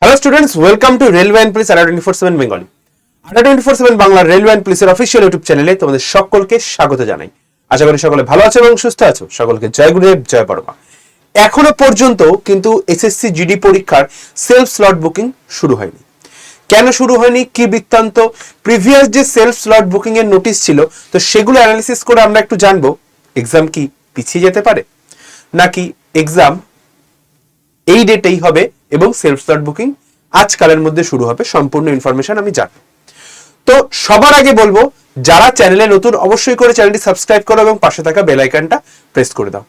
Hello students, welcome to railway and police আড্ডা 24/7 Bengali. আড্ডা 24/7 Bangla railway and পুলিশের official YouTube চ্যানেলে তোমাদের সকলকে স্বাগত জানাই। আশা করি সকলে ভালো আছো এবং সুস্থ আছো। সকলকে জয় গুরুদেব, জয় বড়মা। এখনো পর্যন্ত কিন্তু এসএসসি জিডি পরীক্ষার সেলফ স্লট বুকিং শুরু হয়নি। কেন শুরু হয়নি, কি বৃত্তান্ত, প্রিভিয়াস যে সেলফ স্লট বুকিং এর নোটিশ ছিল তো সেগুলো অ্যানালিসিস করে আমরা একটু জানবো এক্সাম কি পিছিয়ে যেতে পারে নাকি এক্সাম এই ডেটেই হবে এবং সেলফ স্লট বুকিং আজকালের মধ্যে শুরু হবে। সম্পূর্ণ ইনফরমেশন আমি জানি। তো সবার আগে বলবো, যারা চ্যানেলে নতুন অবশ্যই করে চ্যানেলটি সাবস্ক্রাইব করো এবং পাশে থাকা বেল আইকনটা প্রেস করে দাও।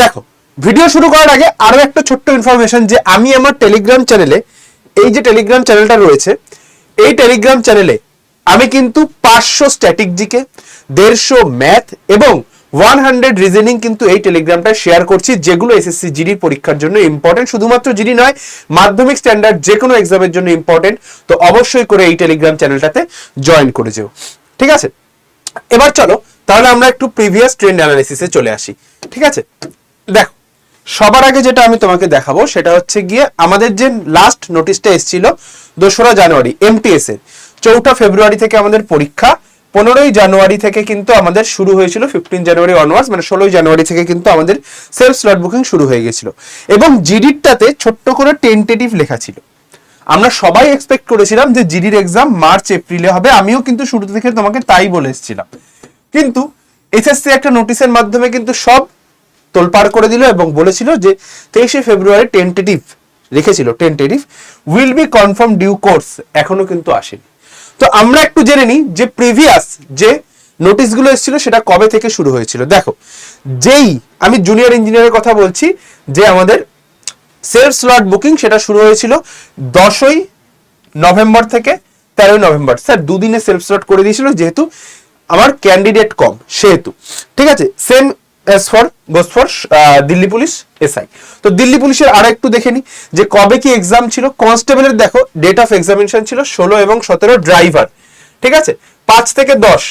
দেখো, ভিডিও শুরু করার আগে আরো একটা ছোট্ট ইনফরমেশন যে আমি আমার টেলিগ্রাম চ্যানেলে, এই যে টেলিগ্রাম চ্যানেলটা রয়েছে, এই টেলিগ্রাম চ্যানেলে আমি কিন্তু 500 স্ট্যাটিক জিকে, 150 ম্যাথ এবং 100 রিজনিং কিন্তু এই টেলিগ্রামটা শেয়ার করছি, যেগুলো এসএসসি জিডি পরীক্ষার জন্য ইম্পর্টেন্ট। শুধুমাত্র জিডি নয়, মাধ্যমিক স্ট্যান্ডার্ড যে কোনো এক্সামের জন্য ইম্পর্টেন্ট। তো অবশ্যই করে এই টেলিগ্রাম চ্যানেলটাতে জয়েন করে যেও, ঠিক আছে? এবার চলো তাহলে আমরা একটু প্রিভিয়াস ট্রেন্ড অ্যানালিসিসে চলে আসি, ঠিক আছে? দেখো, সবার আগে যেটা আমি তোমাকে দেখাবো সেটা হচ্ছে গিয়ে আমাদের যে লাস্ট নোটিশটা এসেছিল 2রা জানুয়ারি এমটিএস এর। 4ঠা ফেব্রুয়ারি থেকে আমাদের পরীক্ষা, 15ই জানুয়ারি থেকে কিন্তু আমাদের শুরু হয়েছিল, 15 জানুয়ারি অনওয়ার্ডস, মানে 16ই জানুয়ারি থেকে কিন্তু আমাদের সেলফ স্লট বুকিং শুরু হয়ে গেছিল। এবং জিডিটাতে ছোট্ট করে টেন্টেটিভ লেখা ছিল। আমরা সবাই এক্সপেক্ট করেছিলাম যে জিডির এক্সাম মার্চ এপ্রিলে হবে। আমিও কিন্তু শুরু থেকে তোমাকে তাই বলে এসেছিলাম, কিন্তু এসএসসি একটা নোটিশের মাধ্যমে কিন্তু সব তোলপাড় করে দিল এবং বলেছিল যে 23শে ফেব্রুয়ারি টেন্টেটিভ রেখেছিল, tentative will be confirm due course, এখনো কিন্তু আসেনি। তো আমরা একটু জেনে নিই যে প্রিভিয়াস যে নোটিশগুলো এসেছিল সেটা কবে থেকে শুরু হয়েছিল। দেখো, যেই আমি জুনিয়র ইঞ্জিনিয়ারের কথা বলছি, যে আমাদের সেলফ স্লট বুকিং সেটা শুরু হয়েছিল 10ই নভেম্বর থেকে 13ই নভেম্বর। স্যার, দুদিনে সেলফ স্লট করে দিয়েছিল যেহেতু আমার ক্যান্ডিডেট কম সেহেতু, ঠিক আছে? Same as for goes for Delhi police SI. তো দিল্লি পুলিশের আরো একটু দেখে নি যে কবে কি এক্সাম ছিল। কনস্টেবলের দেখো ডেট অফ এক্সামিনেশন ছিল 16 এবং 17। ড্রাইভার, ঠিক আছে, 5 থেকে 10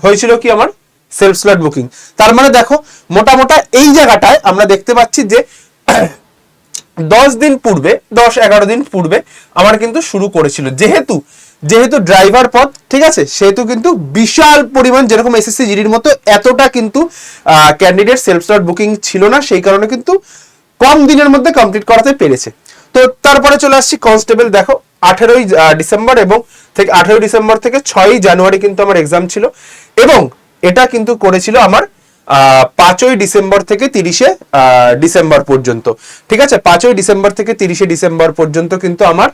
হয়েছিল কি আমার সেলফ স্লট বুকিং। তার মানে দেখো মোটামোটা এই জায়গাটায় আমরা দেখতে পাচ্ছি যে 10 দিন পূর্বে, 10-11 দিন পূর্বে আমার কিন্তু শুরু করেছিল। যেহেতু ড্রাইভার পদ, ঠিক আছে, সেহেতু কিন্তু বিশাল পরিমাণ, যেরকম এসএসসি জিডির মতো এতটা কিন্তু ক্যান্ডিডেট সেলফ স্লট বুকিং ছিল না, সেই কারণে কিন্তু কম দিনের মধ্যে কমপ্লিট করাতে পেরেছে। তো তারপরে চলে আসছি কনস্টেবল। দেখো 18ই ডিসেম্বর এবং 18ই ডিসেম্বর থেকে 6ই জানুয়ারি কিন্তু আমার এক্সাম ছিল এবং এটা কিন্তু করেছিল আমার 5ই ডিসেম্বর থেকে 30শে ডিসেম্বর পর্যন্ত, ঠিক আছে? 5ই ডিসেম্বর থেকে 30শে ডিসেম্বর পর্যন্ত কিন্তু আমার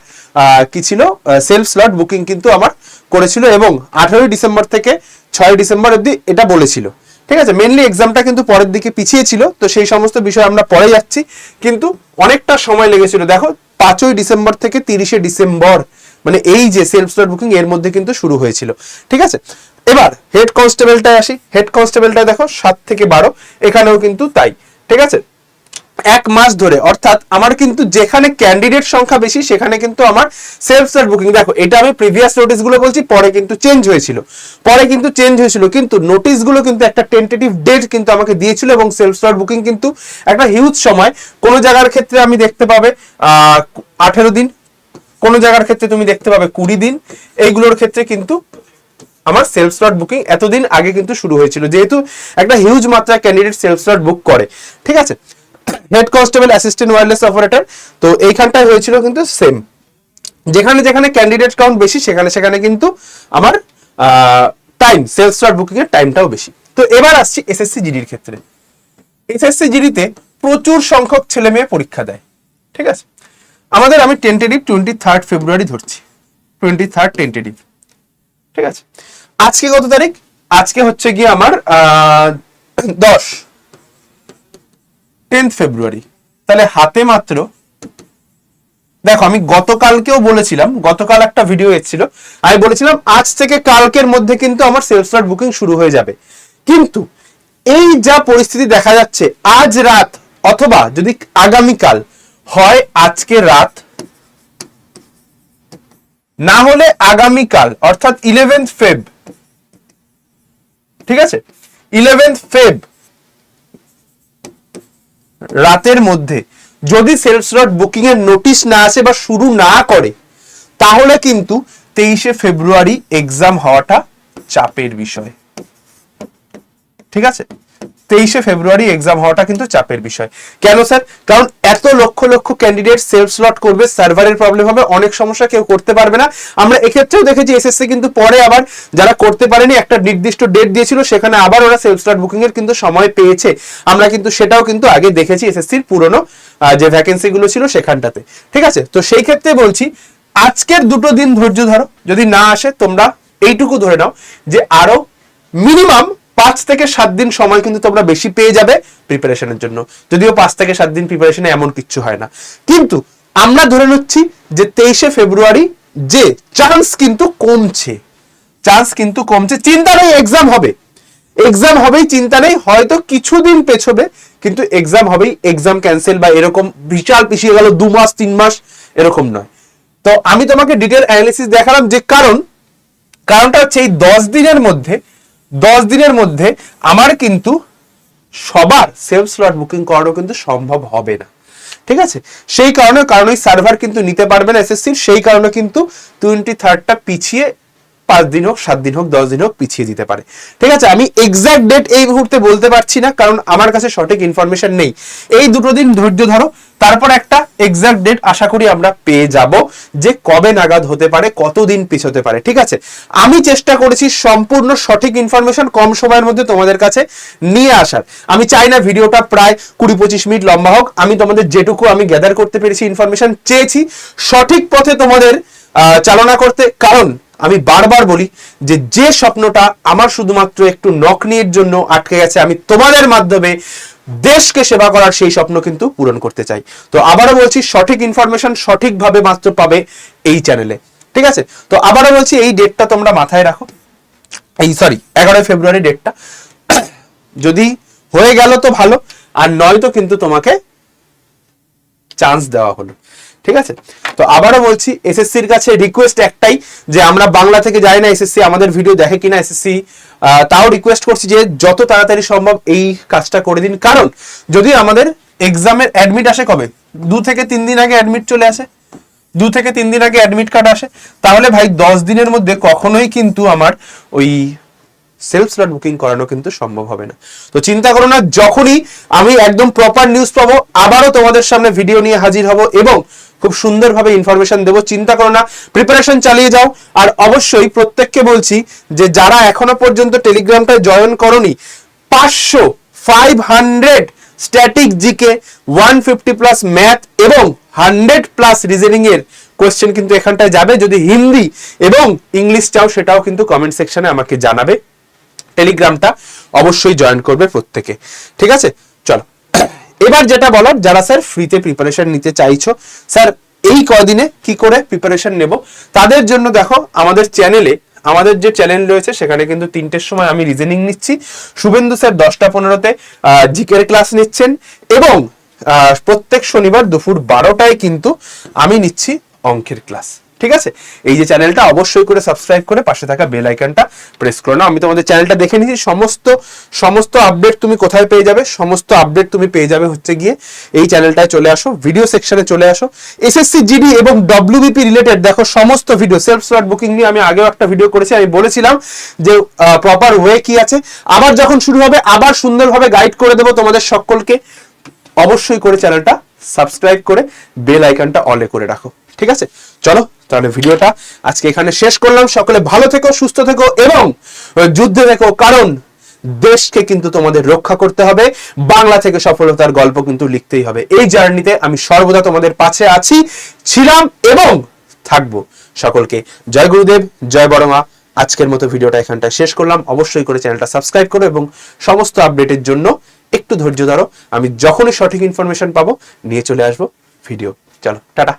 কি ছিল, সেলফ স্লট বুকিং কিন্তু আমার করেছিল এবং 18ই ডিসেম্বর থেকে 6ই ডিসেম্বর অবধি এটা বলেছিল, ঠিক আছে? মেনলি এক্সামটা কিন্তু পরের দিকে পিছিয়ে ছিল, তো সেই সমস্ত বিষয় আমরা পরে যাচ্ছি, কিন্তু অনেকটা সময় লেগেছিল। দেখো 5ই ডিসেম্বর থেকে 30শে ডিসেম্বর, মানে এই যে সেলফ স্লট বুকিং এর মধ্যে কিন্তু শুরু হয়েছিল, ঠিক আছে? এবার হেড কনস্টেবলটায় আসি। হেড কনস্টেবলটায় দেখো 7 থেকে 12, এখানেও কিন্তু তাই, ঠিক আছে? এক মাস ধরে, অর্থাৎ আমার কিন্তু যেখানে ক্যান্ডিডেট সংখ্যা বেশি সেখানে কিন্তু আমার সেলফ স্লট বুকিং, দেখো এটা আমি প্রিভিয়াস নোটিশ গুলো বলছি, পরে কিন্তু চেঞ্জ হয়েছিল, কিন্তু নোটিশ গুলো কিন্তু একটা টেন্টেটিভ ডেট কিন্তু আমাকে দিয়েছিল এবং সেলফ স্লট বুকিং কিন্তু একটা হিউজ সময়। কোন জায়গার ক্ষেত্রে আমি দেখতে পাবে 18 দিন, কোন জায়গার ক্ষেত্রে তুমি দেখতে পাবে 20 দিন, এইগুলোর ক্ষেত্রে কিন্তু আমার সেলফ স্লট বুকিং এতদিন আগে কিন্তু শুরু হয়েছিল, যেহেতু একটা হিউজ মাত্রায় ক্যান্ডিডেট সেলফ স্লট বুক করে, ঠিক আছে? Head constable assistant wireless operator, তো এইখানটায় হয়েছিল কিন্তু সেম, যেখানে যেখানে ক্যান্ডিডেট কাউন্ট বেশি সেখানে কিন্তু আমার টাইম, সেলফ স্লট বুকিং এর টাইমটাও বেশি। তো এবার আসছি এসএসসি জিডির ক্ষেত্রে। এসএসসি জিডিতে প্রচুর সংখ্যক ছেলে মেয়ে পরীক্ষা দেয়, ঠিক আছে? আমাদের আমি টেন্টেটিভ 23 ফেব্রুয়ারি ধরছি, 23 টেন্টেটিভ, ঠিক আছে? আজকে কত তারিখ? আজকে হচ্ছে গিয়ে আমার 10 ফেব্রুয়ারি। তাহলে হাতে মাত্র, দেখো আমি গতকালকেও বলেছিলাম, গতকাল একটা ভিডিও এসেছিল, আমি বলেছিলাম আজ থেকে কালকের মধ্যে কিন্তু আমার সেলফ স্লট বুকিং শুরু হয়ে যাবে। কিন্তু এই যা পরিস্থিতি দেখা যাচ্ছে, আজ রাত অথবা যদি আগামীকাল হয়, আজকে রাত না হলে আগামীকাল অর্থাৎ 11 ফেব, ঠিক আছে? 11 ফেব রাতের মধ্যে যদি সেলফ স্লট বুকিং এর নোটিশ না আসে বা শুরু না করে, তাহলে কিন্তু 23শে ফেব্রুয়ারি এক্সাম হওয়াটা চাপের বিষয়। ঠিক আছে, 23শে ফেব্রুয়ারি এক্সাম হওয়াটা কিন্তু চাপের বিষয়। কেন স্যার? কারণ এত lakh lakh candidate self slot করবে, সার্ভারের প্রবলেম হবে, অনেক সমস্যা, কেউ করতে পারবে না। আমরা এক্ষেত্রেও দেখেছি এসএসসি কিন্তু পরে আবার যারা করতে পারেনি একটা নির্দিষ্ট ডেট দিয়েছিল, সেখানে আবার ওরা সেলফ স্লট বুকিং এর কিন্তু সময় পেয়েছে। আমরা কিন্তু সেটাও কিন্তু আগে দেখেছি এসএসসির পুরনো যে ভ্যাকেন্সি গুলো ছিল সেখানটাতে। ঠিক আছে, তো সেই ক্ষেত্রে বলছি আজকের দুটো দিন ধৈর্য ধরো, যদি না আসে তোমরা এইটুকু ধরে নাও যে আরো মিনিমাম 5 থেকে 7 দিন সময় কিন্তু তোমরা বেশি পেয়ে যাবে প্রিপারেশনের জন্য। যদিও 5 থেকে 7 দিন প্রিপারেশনে এমন কিচ্ছু হয় না, কিন্তু আমরা ধরে নিচ্ছি যে 23শে ফেব্রুয়ারি যে চান্স কিন্তু কমছে, চিন্তা নেই এক্সাম হবে, এক্সাম হবেই, চিন্তা নেই, হয়তো কিছুদিন পেছবে কিন্তু এক্সাম হবেই। এক্সাম ক্যান্সেল বা এরকম বিশাল পিছিয়ে গেল 2 মাস 3 মাস এরকম নয়। তো আমি তোমাকে ডিটেল অ্যানালিসিস দেখালাম যে কারণটা হচ্ছে এই 10 দিনের মধ্যে আমার কিন্তু সবার সেলফ স্লট বুকিং করানো কিন্তু সম্ভব হবে না। ঠিক আছে, সেই কারণে ওই সার্ভার কিন্তু নিতে পারবে না এসএসসির, সেই কারণে কিন্তু 23টা পিছিয়ে 5 দিন হোক 7 দিন হোক 10 দিন হোক পিছিয়ে দিতে পারে। ঠিক আছে, আমি এক্সাক্ট ডেট এই মুহূর্তে বলতে পারছি না, কারণ আমার কাছে সঠিক ইনফরমেশন নেই। এই দুটো দিন ধৈর্য ধরো, তারপর একটা এক্সাক্ট ডেট আশা করি আমরা পেয়ে যাব যে কবে নাগাদ হতে পারে, কতদিন পিছোতে পারে। ঠিক আছে, আমি চেষ্টা করেছি সম্পূর্ণ সঠিক ইনফরমেশন কম সময়ের মধ্যে তোমাদের কাছে নিয়ে আসার। আমি চাই না ভিডিওটা প্রায় 20-25 মিনিট লম্বা হোক। আমি তোমাদের যেটুকু আমি গ্যাদার করতে পেরেছি ইনফরমেশন চেয়েছি সঠিক পথে তোমাদের চালনা করতে। কারণ আমি বারবার বলি যে স্বপ্নটা আমার শুধুমাত্র একটু নকনির জন্য আটকে গেছে, আমি তোমাদের মাধ্যমে দেশকে সেবা করার সেই স্বপ্ন কিন্তু পূরণ করতে চাই। তো আবারও বলছি সঠিক ইনফরমেশন সঠিকভাবে মাত্র পাবে এই চ্যানেলে। ঠিক আছে, তো আবারও বলছি এই ডেটটা তোমরা মাথায় রাখো, 11 ফেব্রুয়ারি ডেটটা। যদি হয়ে গেল তো ভালো, আর নয়তো কিন্তু তোমাকে চান্স দেওয়া হলো। ঠিক আছে, তো আবারও বলছি এসএসসির কাছে রিকোয়েস্ট একটাই যে আমরা বাংলা থেকে যাই না, এসএসসি আমাদের ভিডিও দেখে কিনা এসএসসি, তাও রিকোয়েস্ট করছি যে যত তাড়াতাড়ি সম্ভব এই কাজটা করে দিন। কারণ যদি আমাদের এক্সামের অ্যাডমিট আসে কবে, 2 থেকে 3 দিন আগে অ্যাডমিট চলে আসে, 2 থেকে 3 দিন আগে অ্যাডমিট কার্ড আসে, তাহলে ভাই 10 দিনের মধ্যে কখনোই কিন্তু আমার ওই সেলফ স্লট বুকিং করানো কিন্তু সম্ভব হবে না। তো চিন্তা করো না, যখনই আমি একদম প্রপার নিউজ পাবো আবারও তোমাদের সামনে ভিডিও নিয়ে হাজির হব এবং খুব সুন্দরভাবে ইনফরমেশন দেবো। চিন্তা করো না, প্রিপারেশন চালিয়ে যাও। আর অবশ্যই প্রত্যেককে বলছি যে যারা এখনো পর্যন্ত টেলিগ্রামটায় জয়েন করোনি, 500 স্ট্যাটিক জিকে, 150 প্লাস ম্যাথ এবং 100 প্লাস রিজনিং এর কোয়েশ্চেন কিন্তু এখানটায় যাবে। যদি হিন্দি এবং ইংলিশ চাও সেটাও কিন্তু কমেন্ট সেকশনে আমাকে জানাবে। টেলিগ্রামটা অবশ্যই জয়েন করবে প্রত্যেকে। ঠিক আছে, চলো এবার যেটা বলার, যারা স্যার ফ্রিতে প্রিপারেশন নিতে চাইছো, স্যার এই কদিনে কি করে প্রিপারেশন নেব, তাদের জন্য দেখো আমাদের যে চ্যানেল রয়েছে সেখানে কিন্তু 3টের সময় আমি রিজনিং নিচ্ছি, শুভেন্দু স্যার 10টা 15তে জিকের ক্লাস নিচ্ছেন এবং প্রত্যেক শনিবার দুপুর 12টায় কিন্তু আমি নিচ্ছি অঙ্কের ক্লাস। ঠিক আছে, এই যে চ্যানেলটা অবশ্যই করে সাবস্ক্রাইব করে পাশে থাকা বেল আইকনটা প্রেস করো না। আমি তোমাদের চ্যানেলটা দেখে নিয়েছি, সমস্ত আপডেট তুমি কোথায় পেয়ে যাবে, সমস্ত আপডেট তুমি পেয়ে যাবে হচ্ছে গিয়ে এই চ্যানেলটায় চলে আসো, ভিডিও সেকশনে চলে আসো। এসএসসি জিডি এবং ডব্লিউবিপি রিলেটেড দেখো সমস্ত ভিডিও, সেলফ স্লট বুকিং নিয়ে আমি আগেও একটা ভিডিও করেছি, আমি বলেছিলাম যে প্রপার ওয়ে কি আছে। আবার যখন শুরু হবে আবার সুন্দরভাবে গাইড করে দেবো তোমাদের সকলকে। অবশ্যই করে চ্যানেলটা সাবস্ক্রাইব করে বেল আইকনটা অলে করে রাখো। ঠিক আছে, চলো তাহলে ভিডিওটা আজকে এখানে শেষ করলাম। সকলে ভালো থেকো, সুস্থ থেকো এবং যুদ্ধে থেকো, কারণ দেশকে কিন্তু তোমাদের রক্ষা করতে হবে। বাংলা থেকে সফলতার গল্প কিন্তু লিখতেই হবে। এই জার্নিতে আমি সর্বদা তোমাদের পাশে আছি, ছিলাম এবং থাকবো। সকলকে জয় গুরুদেব, জয় বড় মা। আজকের মতো ভিডিওটা এখানটায় শেষ করলাম। অবশ্যই করে চ্যানেলটা সাবস্ক্রাইব করো এবং সমস্ত আপডেটের জন্য একটু ধৈর্য ধরো। আমি যখনই সঠিক ইনফরমেশন পাবো নিয়ে চলে আসবো ভিডিও। চলো টাটা।